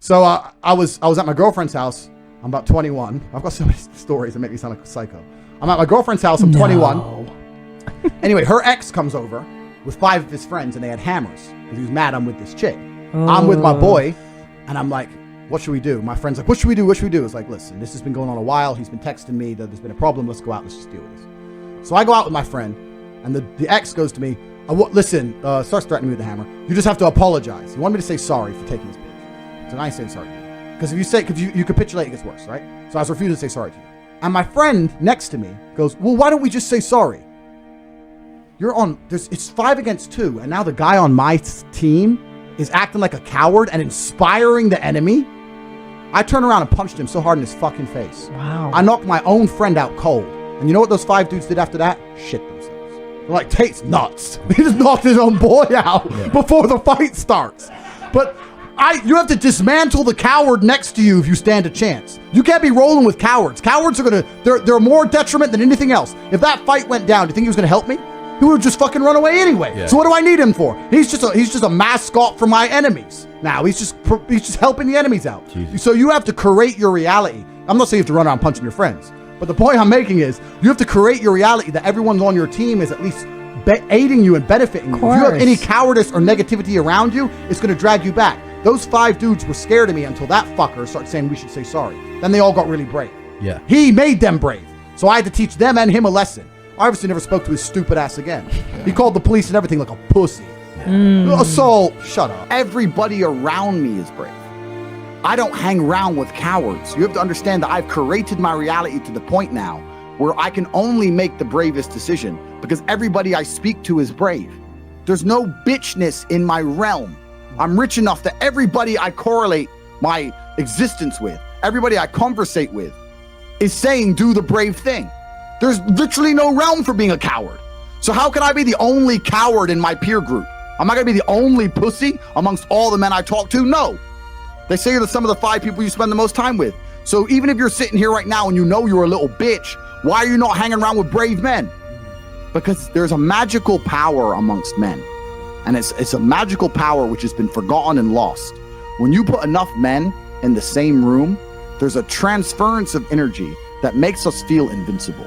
So I was at my girlfriend's house. I'm about 21. I've got so many stories that make me sound like a psycho. I'm at my girlfriend's house. I'm 21. Anyway, her ex comes over with 5 of his friends, and they had hammers because he was mad I'm with this chick. I'm with my boy, and I'm like, what should we do? My friend's like, what should we do? What should we do? It's like, listen, this has been going on a while. He's been texting me that there's been a problem. Let's go out. Let's just deal with this. So I go out with my friend, and the ex goes to me, starts threatening me with the hammer. You just have to apologize. He wanted me to say sorry for taking his bitch. So I ain't saying sorry to you. Because if you capitulate, it gets worse, right? So I was refusing to say sorry to you. And my friend next to me goes, well, why don't we just say sorry? It's 5 against 2, and now the guy on my team is acting like a coward and inspiring the enemy. I turned around and punched him so hard in his fucking face. Wow. I knocked my own friend out cold. And you know what those 5 dudes did after that? Shit themselves. They're like, Tate's nuts. He just knocked his own boy out before the fight starts. But you have to dismantle the coward next to you if you stand a chance. You can't be rolling with cowards. Cowards are they're more detriment than anything else. If that fight went down, do you think he was gonna help me? He would have just fucking run away anyway. Yeah. So what do I need him for? He's just a mascot for my enemies. Now he's just helping the enemies out. Jesus. So you have to create your reality. I'm not saying you have to run around punching your friends, but the point I'm making is you have to create your reality that everyone's on your team is at least aiding you and benefiting you. If you have any cowardice or negativity around you, it's going to drag you back. Those 5 dudes were scared of me until that fucker started saying we should say sorry. Then they all got really brave. Yeah. He made them brave. So I had to teach them and him a lesson. I obviously never spoke to his stupid ass again. He called the police and everything like a pussy. Assault, shut up. Everybody around me is brave. I don't hang around with cowards. You have to understand that I've created my reality to the point now where I can only make the bravest decision because everybody I speak to is brave. There's no bitchness in my realm. I'm rich enough that everybody I correlate my existence with, everybody I conversate with, is saying do the brave thing. There's literally no realm for being a coward. So how can I be the only coward in my peer group? Am I gonna be the only pussy amongst all the men I talk to? No. They say you're the sum of the 5 people you spend the most time with. So even if you're sitting here right now and you know you're a little bitch, why are you not hanging around with brave men? Because there's a magical power amongst men. And it's a magical power which has been forgotten and lost. When you put enough men in the same room, there's a transference of energy that makes us feel invincible.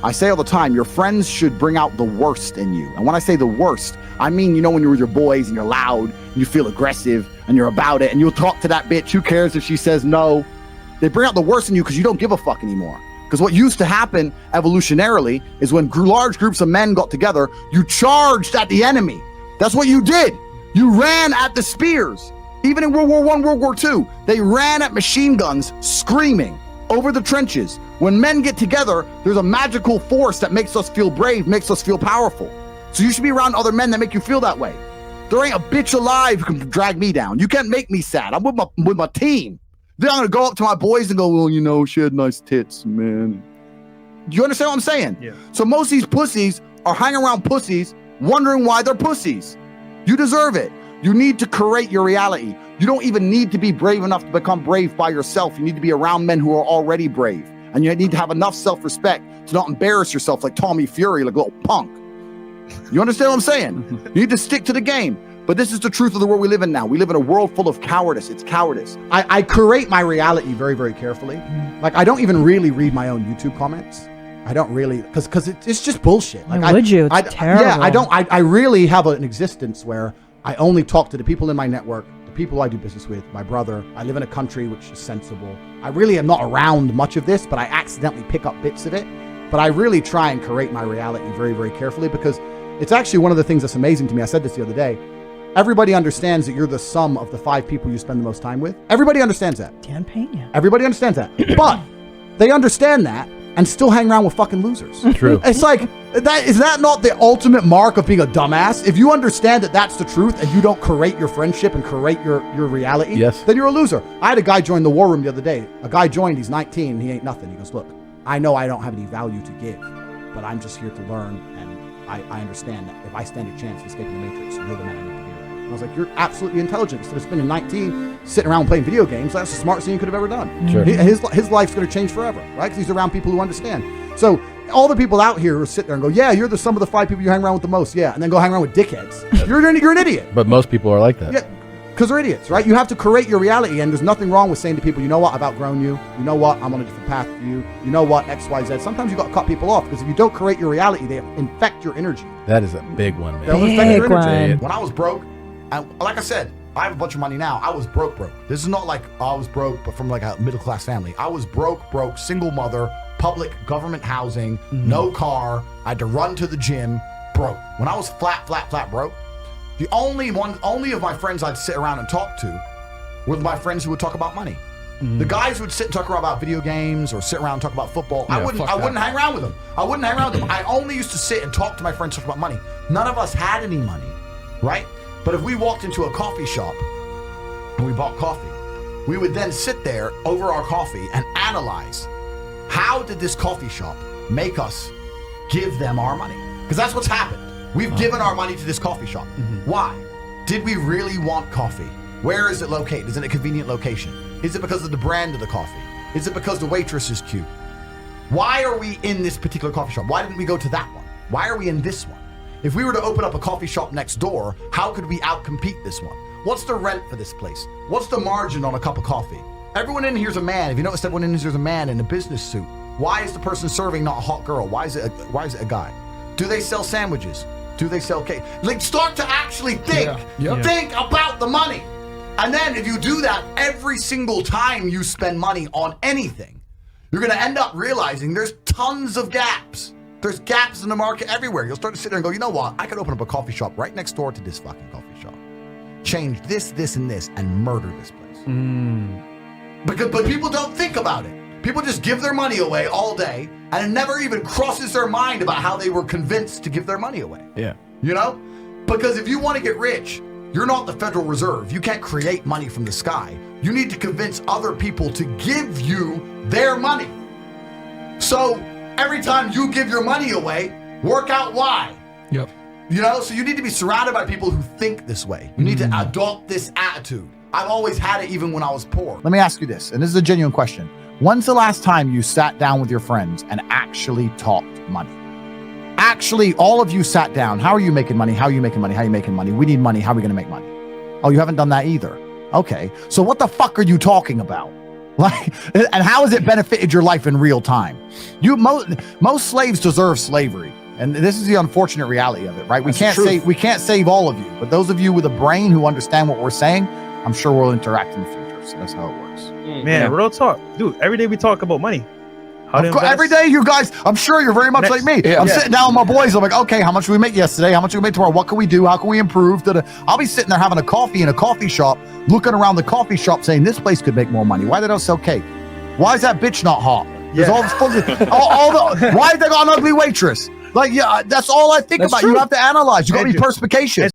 I say all the time, your friends should bring out the worst in you. And when I say the worst, I mean, you know, when you're with your boys and you're loud, and you feel aggressive and you're about it and you'll talk to that bitch, who cares if she says no? They bring out the worst in you because you don't give a fuck anymore. Because what used to happen evolutionarily is when large groups of men got together, you charged at the enemy. That's what you did. You ran at the spears. Even in World War I, World War II, they ran at machine guns screaming over the trenches. When men get together, there's a magical force that makes us feel brave, makes us feel powerful. So you should be around other men that make you feel that way. There ain't a bitch alive who can drag me down. You can't make me sad. I'm with my team. Then I'm gonna go up to my boys and go, well, you know, she had nice tits, man. Do you understand what I'm saying? Yeah. So most of these pussies are hanging around pussies wondering why they're pussies. You deserve it. You need to create your reality. You don't even need to be brave enough to become brave by yourself. You need to be around men who are already brave. And you need to have enough self-respect to not embarrass yourself like Tommy Fury, like a little punk. You understand what I'm saying? You need to stick to the game. But this is the truth of the world we live in now. We live in a world full of cowardice. It's cowardice. I create my reality very, very carefully. Like, I don't even really read my own YouTube comments. I don't really, because it's just bullshit. Like, why would you? It's terrible. Yeah, I really have an existence where I only talk to the people in my network, the people I do business with, my brother. I live in a country which is sensible. I really am not around much of this, but I accidentally pick up bits of it. But I really try and create my reality very, very carefully because it's actually one of the things that's amazing to me. I said this the other day. Everybody understands that you're the sum of the 5 people you spend the most time with. Everybody understands that. Dan Pena. Everybody understands that. But they understand that and still hang around with fucking losers. True. It's like, is that not the ultimate mark of being a dumbass? If you understand that that's the truth and you don't create your friendship and create your reality, yes, then you're a loser. I had a guy join the war room the other day. A guy joined, he's 19, and he ain't nothing. He goes, look, I know I don't have any value to give, but I'm just here to learn, and I understand that if I stand a chance of escaping the Matrix, you're the man I need to be around. And I was like, you're absolutely intelligent. Instead of spending 19 sitting around playing video games, that's the smartest thing you could have ever done. Sure. His life's going to change forever, right? Because he's around people who understand. So all the people out here who sit there and go, yeah, you're the sum of the 5 people you hang around with the most, yeah, and then go hang around with dickheads. You're an idiot. But most people are like that. Yeah, because they're idiots, right? You have to create your reality, and there's nothing wrong with saying to people, you know what, I've outgrown you. You know what, I'm on a different path to you. You know what, X, Y, Z. Sometimes you got to cut people off, because if you don't create your reality, they infect your energy. That is a big one, man. They'll infect your energy. When I was broke, and like I said, I have a bunch of money now. I was broke. This is not like I was broke, but from like a middle class family. I was broke, single mother, public government housing, no car. I had to run to the gym, broke. When I was flat broke, the only of my friends I'd sit around and talk to were my friends who would talk about money. The guys who would sit and talk about video games or sit around and talk about football, I wouldn't hang around with them. I only used to sit and talk to my friends, talk about money. None of us had any money, right? But if we walked into a coffee shop and we bought coffee, we would then sit there over our coffee and analyze, how did this coffee shop make us give them our money? Because that's what's happened. We've given our money to this coffee shop. Why? Did we really want coffee? Where is it located? Is it a convenient location? Is it because of the brand of the coffee? Is it because the waitress is cute? Why are we in this particular coffee shop? Why didn't we go to that one? Why are we in this one? If we were to open up a coffee shop next door, how could we outcompete this one? What's the rent for this place? What's the margin on a cup of coffee? Everyone in here's a man. If you notice, everyone in here's a man in a business suit. Why is the person serving not a hot girl? Why is it a guy? Do they sell sandwiches? Do they sell cake? Like, start to actually think. Think about the money. And then if you do that every single time you spend money on anything, you're going to end up realizing there's tons of gaps. There's gaps in the market everywhere. You'll start to sit there and go, you know what? I could open up a coffee shop right next door to this fucking coffee shop. Change this, this, and this, and murder this place. But people don't think about it. People just give their money away all day, and it never even crosses their mind about how they were convinced to give their money away. Yeah. You know? Because if you want to get rich, you're not the Federal Reserve. You can't create money from the sky. You need to convince other people to give you their money. So every time you give your money away, work out why. Yep. You know, so you need to be surrounded by people who think this way. You need to adopt this attitude. I've always had it even when I was poor. Let me ask you this, and this is a genuine question. When's the last time you sat down with your friends and actually talked money? Actually, all of you sat down. How are you making money? How are you making money? How are you making money? We need money. How are we going to make money? Oh, you haven't done that either. Okay. So what the fuck are you talking about? Like, and how has it benefited your life in real time? Most slaves deserve slavery. And this is the unfortunate reality of it, right? We can't save all of you, but those of you with a brain who understand what we're saying, I'm sure we'll interact in the future. So that's how it works. Man, real talk. Dude, every day we talk about money. Every day, you guys, I'm sure you're very much like me. I'm sitting down with my boys. I'm like, okay, how much did we make yesterday? How much did we make tomorrow? What can we do? How can we improve? I'll be sitting there having a coffee in a coffee shop, looking around the coffee shop saying, this place could make more money. Why they don't sell cake? Why is that bitch not hot? Why they got an ugly waitress? Like, yeah, that's all I think about. You have to analyze. You got to be perspicacious.